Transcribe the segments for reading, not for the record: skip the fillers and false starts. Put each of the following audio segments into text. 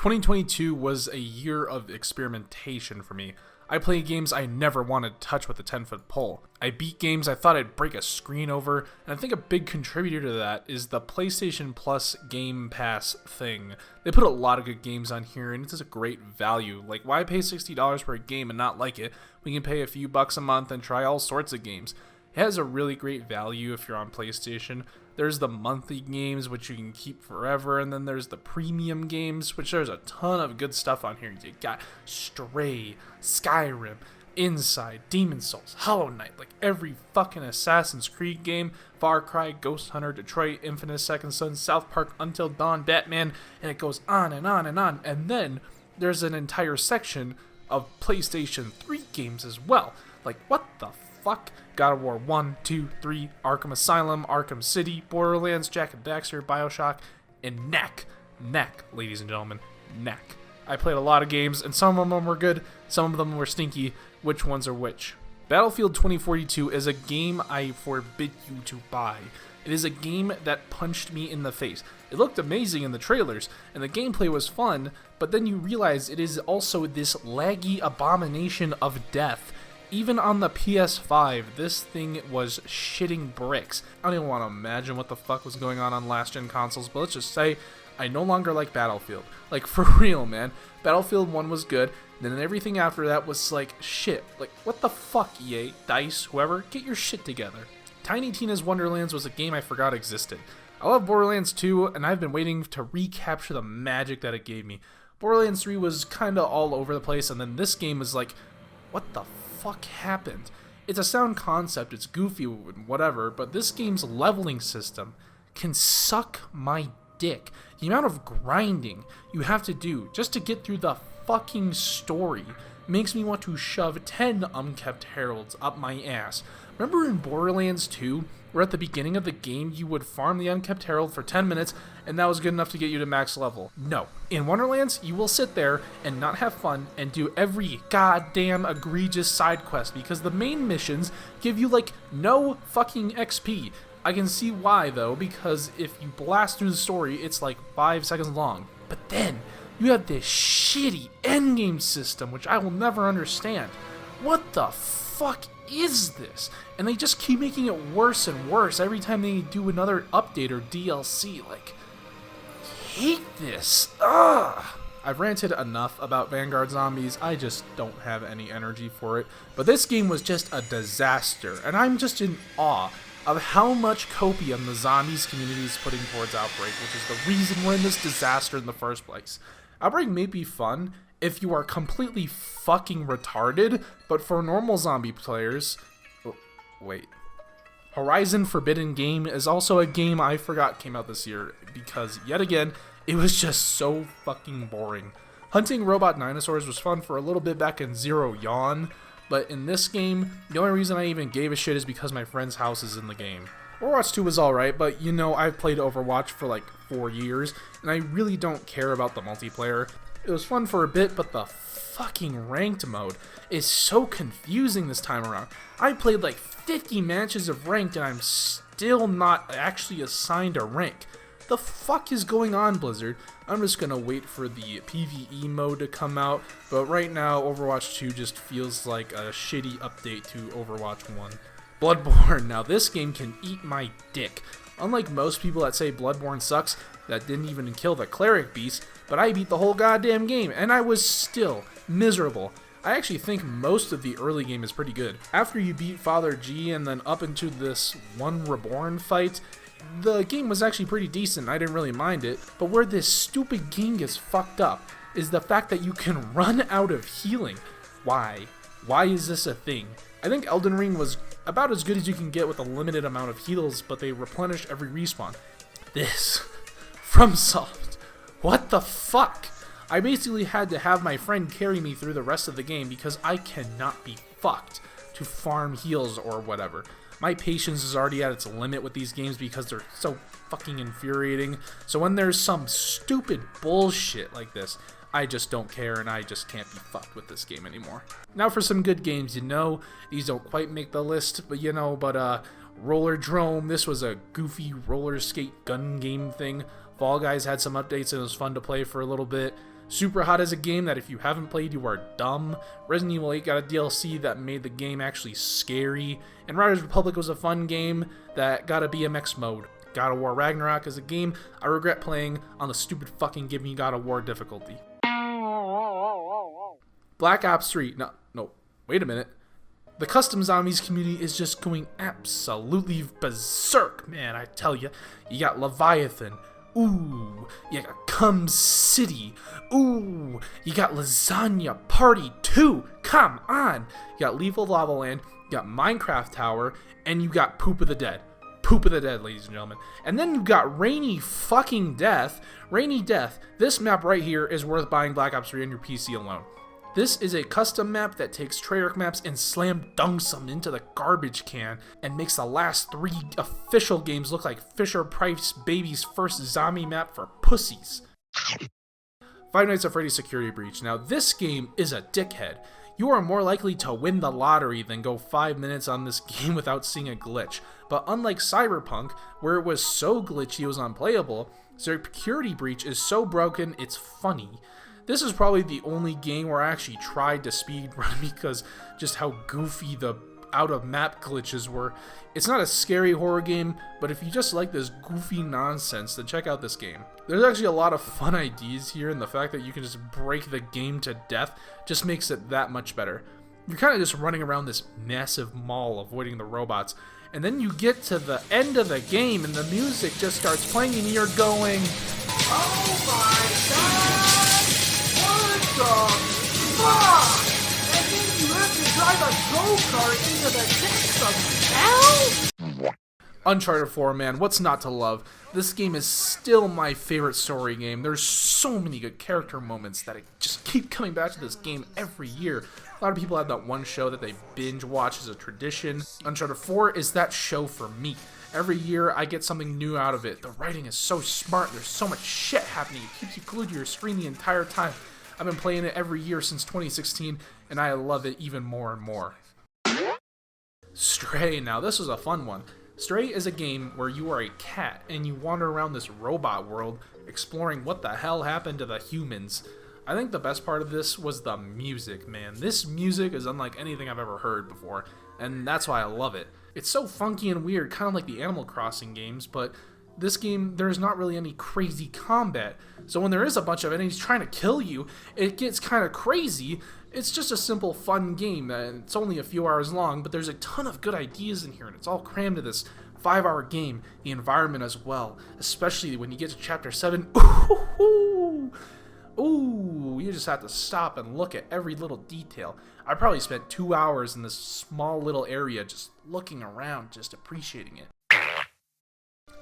2022 was a year of experimentation for me. I played games I never wanted to touch with a 10-foot pole. I beat games I thought I'd break a screen over, and I think a big contributor to that is the PlayStation Plus Game Pass thing. They put a lot of good games on here, and it's a great value. Like, why pay $60 for a game and not like it? We can pay a few bucks a month and try all sorts of games. It has a really great value if you're on PlayStation. There's the monthly games, which you can keep forever, and then there's the premium games, which there's a ton of good stuff on here. You got Stray, Skyrim, Inside, Demon's Souls, Hollow Knight, like every fucking Assassin's Creed game, Far Cry, Ghost Hunter, Detroit, Infinite Second Son, South Park, Until Dawn, Batman, and it goes on and on and on. And then there's an entire section of PlayStation 3 games as well. Like, what the fuck? God of War 1, 2, 3, Arkham Asylum, Arkham City, Borderlands, Jak and Daxter, Bioshock, and Knack, ladies and gentlemen, Knack. I played a lot of games, and some of them were good, some of them were stinky. Which ones are which? Battlefield 2042 is a game I forbid you to buy. It is a game that punched me in the face. It looked amazing in the trailers, and the gameplay was fun, but then you realize it is also this laggy abomination of death. Even on the PS5, this thing was shitting bricks. I don't even want to imagine what the fuck was going on last-gen consoles, but let's just say I no longer like Battlefield. Like, for real, man. Battlefield 1 was good, and then everything after that was like, shit. Like, what the fuck, EA, DICE, whoever, get your shit together. Tiny Tina's Wonderlands was a game I forgot existed. I love Borderlands 2, and I've been waiting to recapture the magic that it gave me. Borderlands 3 was kinda all over the place, and then this game is like, what the fuck happened? It's a sound concept, it's goofy and whatever, but this game's leveling system can suck my dick. The amount of grinding you have to do just to get through the fucking story makes me want to shove 10 unkept heralds up my ass. Remember in Borderlands 2, where at the beginning of the game you would farm the unkept herald for 10 minutes and that was good enough to get you to max level? No. In Wonderlands, you will sit there and not have fun and do every goddamn egregious side quest because the main missions give you like no fucking XP. I can see why though, because if you blast through the story, it's like 5 seconds long. But then you have this shitty endgame system, which I will never understand. What the fuck is this? And they just keep making it worse and worse every time they do another update or DLC. Like, hate this. Ugh. I've ranted enough about Vanguard Zombies, I just don't have any energy for it. But this game was just a disaster, and I'm just in awe of how much copium the zombies community is putting towards Outbreak, which is the reason we're in this disaster in the first place. Outbreak may be fun if you are completely fucking retarded, but for normal zombie players... wait. Horizon Forbidden Game is also a game I forgot came out this year, because, yet again, it was just so fucking boring. Hunting robot dinosaurs was fun for a little bit back in Zero Yawn, but in this game, the only reason I even gave a shit is because my friend's house is in the game. Overwatch 2 was alright, but you know, I've played Overwatch for like 4 years, and I really don't care about the multiplayer. It was fun for a bit, but the fucking ranked mode is so confusing this time around. I played like 50 matches of ranked, and I'm still not actually assigned a rank. The fuck is going on, Blizzard? I'm just gonna wait for the PvE mode to come out, but right now Overwatch 2 just feels like a shitty update to Overwatch 1. Bloodborne. Now this game can eat my dick. Unlike most people that say Bloodborne sucks, that didn't even kill the cleric beast, but I beat the whole goddamn game, and I was still miserable. I actually think most of the early game is pretty good. After you beat Father G and then up into this one Reborn fight, the game was actually pretty decent, I didn't really mind it, but where this stupid game gets fucked up is the fact that you can run out of healing. Why? Why is this a thing? I think Elden Ring was about as good as you can get with a limited amount of heals, but they replenish every respawn. This, FromSoft, what the fuck? I basically had to have my friend carry me through the rest of the game because I cannot be fucked to farm heals or whatever. My patience is already at its limit with these games because they're so fucking infuriating. So when there's some stupid bullshit like this, I just don't care and I just can't be fucked with this game anymore. Now for some good games, you know, these don't quite make the list, but Roller Drome, this was a goofy roller skate gun game thing. Fall Guys had some updates and it was fun to play for a little bit. Super Hot is a game that if you haven't played, you are dumb. Resident Evil 8 got a DLC that made the game actually scary. And Riders Republic was a fun game that got a BMX mode. God of War Ragnarok is a game I regret playing on the stupid fucking Give Me God of War difficulty. Black Ops 3, no, wait a minute. The custom zombies community is just going absolutely berserk, man, I tell you. You got Leviathan. Ooh, you got Cum City. Ooh, you got Lasagna Party 2. Come on. You got Lethal Lava Land, you got Minecraft Tower, and you got Poop of the Dead. Poop of the Dead, ladies and gentlemen. And then you got Rainy fucking Death. Rainy Death. This map right here is worth buying Black Ops 3 on your PC alone. This is a custom map that takes Treyarch maps and slam dunks them into the garbage can and makes the last 3 official games look like Fisher-Price Baby's first zombie map for pussies. Five Nights at Freddy's Security Breach. Now this game is a dickhead. You are more likely to win the lottery than go 5 minutes on this game without seeing a glitch. But unlike Cyberpunk, where it was so glitchy it was unplayable, Security Breach is so broken it's funny. This is probably the only game where I actually tried to speedrun because just how goofy the out-of-map glitches were. It's not a scary horror game, but if you just like this goofy nonsense, then check out this game. There's actually a lot of fun ideas here, and the fact that you can just break the game to death just makes it that much better. You're kind of just running around this massive mall avoiding the robots, and then you get to the end of the game and the music just starts playing and you're going, oh my god! What the fuck? And then you have to drive a go-kart into the depths of hell? Uncharted 4, man, what's not to love? This game is still my favorite story game. There's so many good character moments that I just keep coming back to this game every year. A lot of people have that one show that they binge watch as a tradition. Uncharted 4 is that show for me. Every year I get something new out of it. The writing is so smart, there's so much shit happening. It keeps you glued to your screen the entire time. I've been playing it every year since 2016, and I love it even more and more. Stray, now this was a fun one. Stray is a game where you are a cat, and you wander around this robot world, exploring what the hell happened to the humans. I think the best part of this was the music, man. This music is unlike anything I've ever heard before, and that's why I love it. It's so funky and weird, kind of like the Animal Crossing games, but this game, there's not really any crazy combat. So when there is a bunch of enemies trying to kill you, it gets kind of crazy. It's just a simple, fun game. It's only a few hours long, but there's a ton of good ideas in here, and it's all crammed to this 5-hour game. The environment as well, especially when you get to Chapter 7. Ooh, you just have to stop and look at every little detail. I probably spent 2 hours in this small little area just looking around, just appreciating it.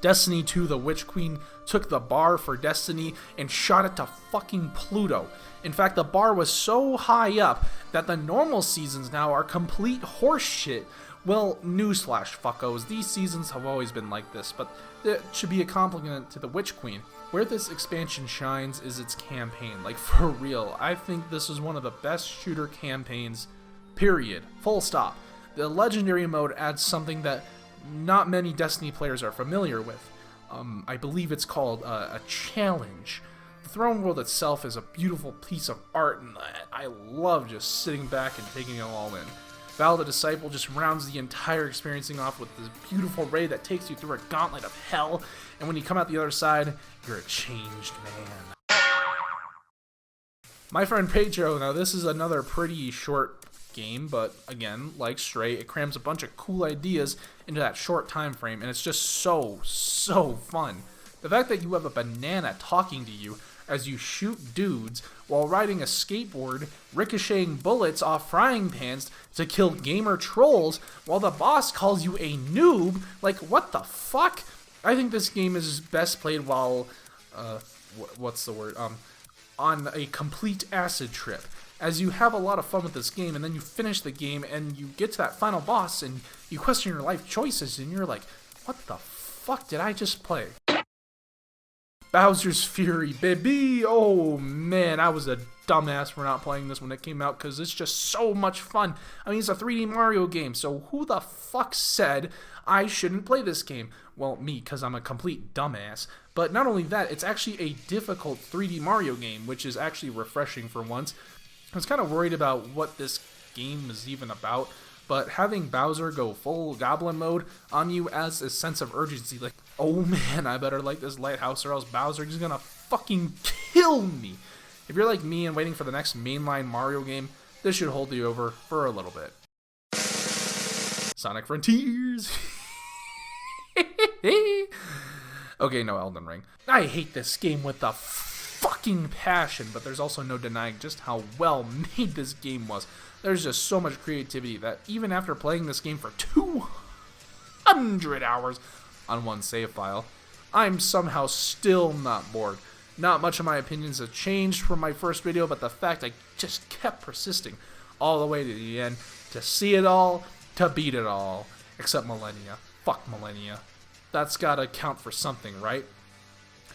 Destiny 2, the Witch Queen, took the bar for Destiny and shot it to fucking Pluto. In fact, the bar was so high up that the normal seasons now are complete horseshit. Well, newsflash, fuckos, these seasons have always been like this, but it should be a compliment to the Witch Queen. Where this expansion shines is its campaign, like for real. I think this is one of the best shooter campaigns, period, full stop. The Legendary mode adds something that not many Destiny players are familiar with. I believe it's called a challenge. The throne world itself is a beautiful piece of art, and I love just sitting back and taking it all in. Val the Disciple just rounds the entire experiencing off with this beautiful raid that takes you through a gauntlet of hell, and when you come out the other side, you're a changed man. My friend Pedro, now this is another pretty short game, but again, like Stray, it crams a bunch of cool ideas into that short time frame, and it's just so fun. The fact that you have a banana talking to you as you shoot dudes while riding a skateboard, ricocheting bullets off frying pans to kill gamer trolls while the boss calls you a noob, like what the fuck? I think this game is best played while, on a complete acid trip. As you have a lot of fun with this game, and then you finish the game, and you get to that final boss, and you question your life choices, and you're like, what the fuck did I just play? Bowser's Fury, baby! Oh man, I was a dumbass for not playing this when it came out, because it's just so much fun. I mean, it's a 3D Mario game, so who the fuck said I shouldn't play this game? Well, me, because I'm a complete dumbass. But not only that, it's actually a difficult 3D Mario game, which is actually refreshing for once. I was kind of worried about what this game is even about, but having Bowser go full goblin mode on you adds a sense of urgency, like, oh man, I better light this lighthouse or else Bowser is gonna fucking kill me. If you're like me and waiting for the next mainline Mario game, this should hold you over for a little bit. Sonic Frontiers! Okay, no, Elden Ring. I hate this game with a fucking passion, but there's also no denying just how well made this game was. There's just so much creativity that even after playing this game for 200 hours on one save file, I'm somehow still not bored. Not much of my opinions have changed from my first video, but the fact I just kept persisting all the way to the end to see it all, to beat it all, except Millennia. Fuck Millennia. That's gotta count for something, right?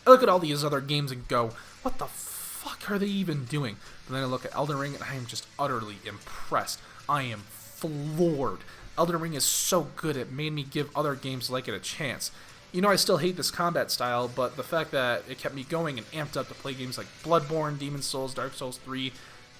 I look at all these other games and go, what the fuck are they even doing? But then I look at Elden Ring and I am just utterly impressed. I am floored. Elden Ring is so good it made me give other games like it a chance. You know, I still hate this combat style, but the fact that it kept me going and amped up to play games like Bloodborne, Demon's Souls, Dark Souls 3,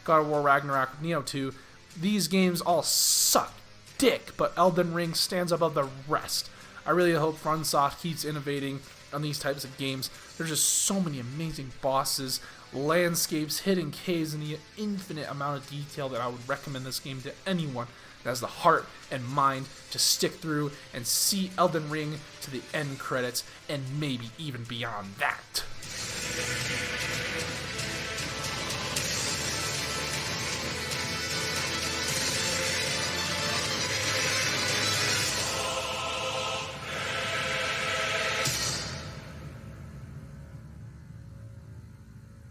God of War Ragnarok, Neo 2, these games all suck dick, but Elden Ring stands above the rest. I really hope FromSoft keeps innovating on these types of games. There's just so many amazing bosses, landscapes, hidden caves, and the infinite amount of detail that I would recommend this game to anyone that has the heart and mind to stick through and see Elden Ring to the end credits and maybe even beyond that.